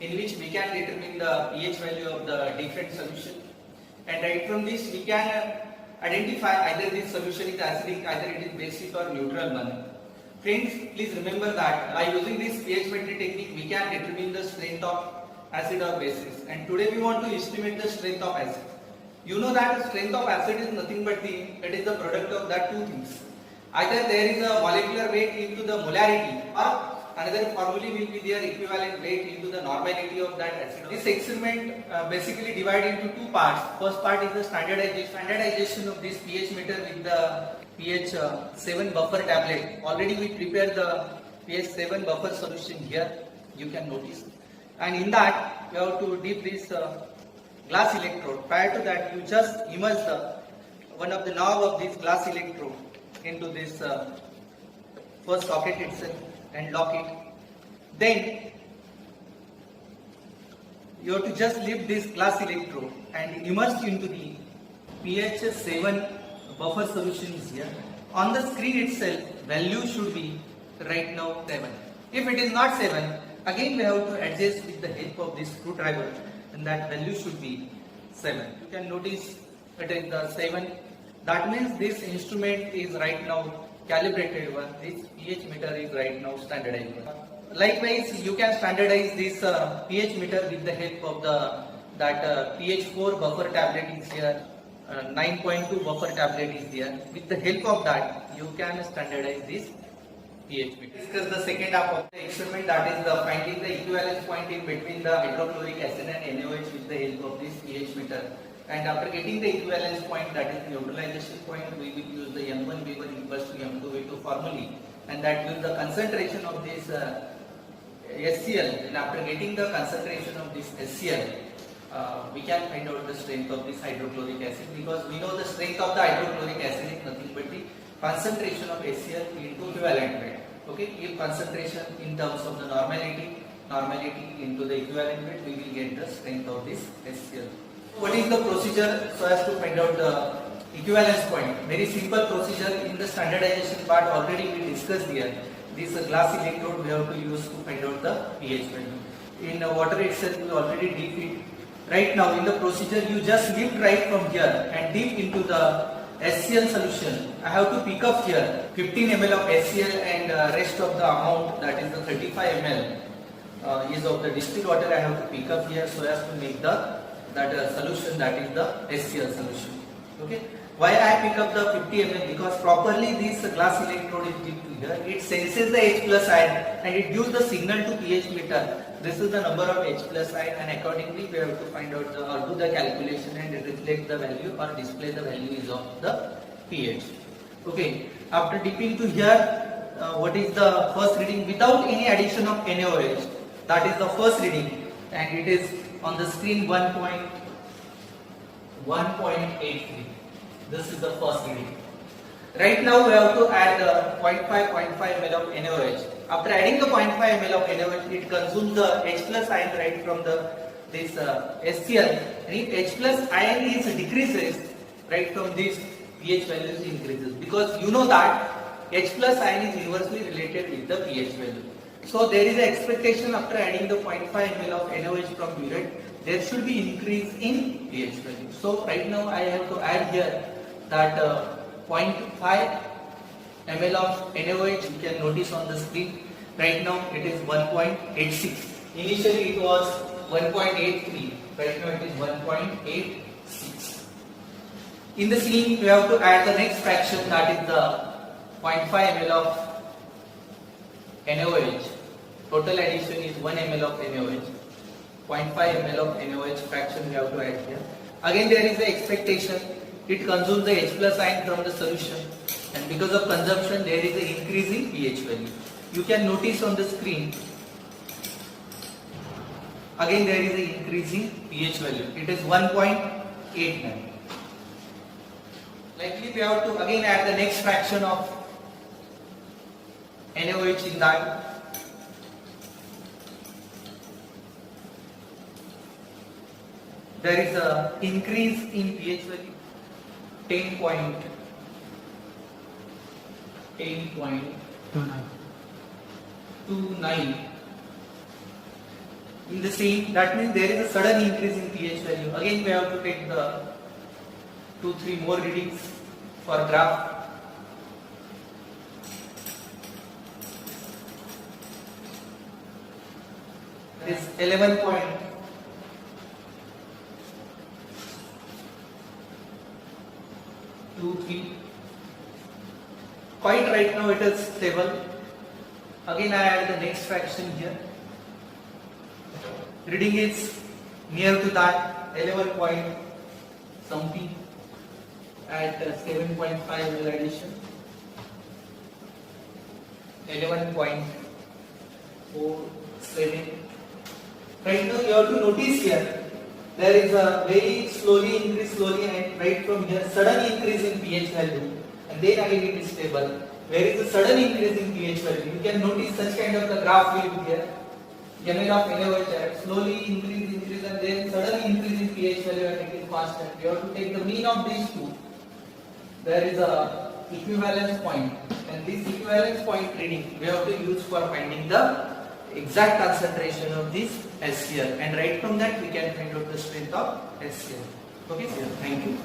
in which we can determine the pH value of the different solution, and right from this we can identify either this solution is acidic, either it is basic or neutral one. Friends, please remember that by using this pH meter technique we can determine the strength of acid or basis, and today we want to estimate the strength of acid. You know that the strength of acid is nothing but it is the product of that two things. Either there is a molecular weight into the molarity, or another formula will be their equivalent weight into the normality of that acid. This experiment basically divided into two parts. First part is the standardization of this pH meter with the pH 7 buffer tablet. Already we prepared the pH 7 buffer solution here, you can notice. And in that you have to dip this glass electrode. Prior to that you just immerse one of the knob of this glass electrode into this first socket itself and lock it. Then you have to just lift this glass electrode and immerse into the pH 7 buffer solution is here. On the screen itself value should be right now 7. If it is not 7, again we have to adjust with the help of this screwdriver, and that value should be 7. You can notice it is the 7. That means this instrument is right now calibrated one. This pH meter is right now standardized one. Likewise, you can standardize this pH meter with the help of that pH 4 buffer tablet is here. 9.2 buffer tablet is there. With the help of that, you can standardize this pH meter. Discuss the second half of the experiment, that is the finding the equivalence point in between the hydrochloric acid and NaOH with the help of this pH meter. And after getting the equivalence point, that is the neutralization point, we will use the M1 V1 equals to M2 V2 formula, and that gives the concentration of this HCl. And after getting the concentration of this HCl, we can find out the strength of this hydrochloric acid, because we know the strength of the hydrochloric acid is nothing but the concentration of HCl into equivalent weight. Okay, if concentration in terms of the normality into the equivalent weight, we will get the strength of this HCl. What is the procedure so as to find out the equivalence point? Very simple procedure. In the standardization part already we discussed here. This glass electrode we have to use to find out the pH value. In water itself we already dip it. Right now in the procedure you just lift right from here and dip into the HCl solution. I have to pick up here 15 ml of HCl, and rest of the amount, that is the 35 ml is of the distilled water, I have to pick up here so as to make that solution, that is the HCl solution. Okay. Why I pick up the 50 ml? Because properly this glass electrode is dipped here. It senses the H plus ion and it gives the signal to pH meter. This is the number of H plus ion, and accordingly we have to find out or do the calculation and reflect the value or display the values of the pH. Okay. After dipping to here, what is the first reading without any addition of NaOH? That is the first reading, and it is on the screen 1.83. This is the first reading. Right now we have to add the 0.5 ml of NaOH. After adding the 0.5 ml of NaOH, it consumes the H plus ion right from this HCl. And if H plus ion is decreases, right from this pH values increases, because you know that H plus ion is inversely related with the pH value. So there is an expectation after adding the 0.5 ml of NaOH from burette, there should be increase in pH value. So right now I have to add here that 0.5 ml of NaOH. You can notice on the screen. Right now it is 1.86. Initially it was 1.83. Right now it is 1.86. In the scene we have to add the next fraction, that is the 0.5 ml of NaOH. Total addition is 1 ml of NaOH. 0.5 ml of NaOH fraction we have to add here. Again there is the expectation, it consumes the H plus ion from the solution, and because of consumption there is an increase in pH value. You can notice on the screen, again there is an increase in pH value. It is 1.89. Likely we have to again add the next fraction of NaOH in that. There is a increase in pH value, 10.29. in the same, that means there is a sudden increase in pH value. Again we have to take the 2-3 more readings for graph. This 11.23. Quite right now it is stable. Again I add the next fraction here. Reading is near to that 11 point something at 7.5 mil addition. 11.47. Right now you have to notice here there is a very slowly increase and right from here sudden increase in pH value and then again it is stable. Where is the sudden increase in pH value? You can notice such kind of the graph will be here. Graph slowly increase and then sudden increase in pH value and it is faster. You have to take the mean of these two. There is a equivalence point and this equivalence point reading we have to use for finding the exact concentration of this HCl and right from that we can find out the strength of HCl. Okay, thank you.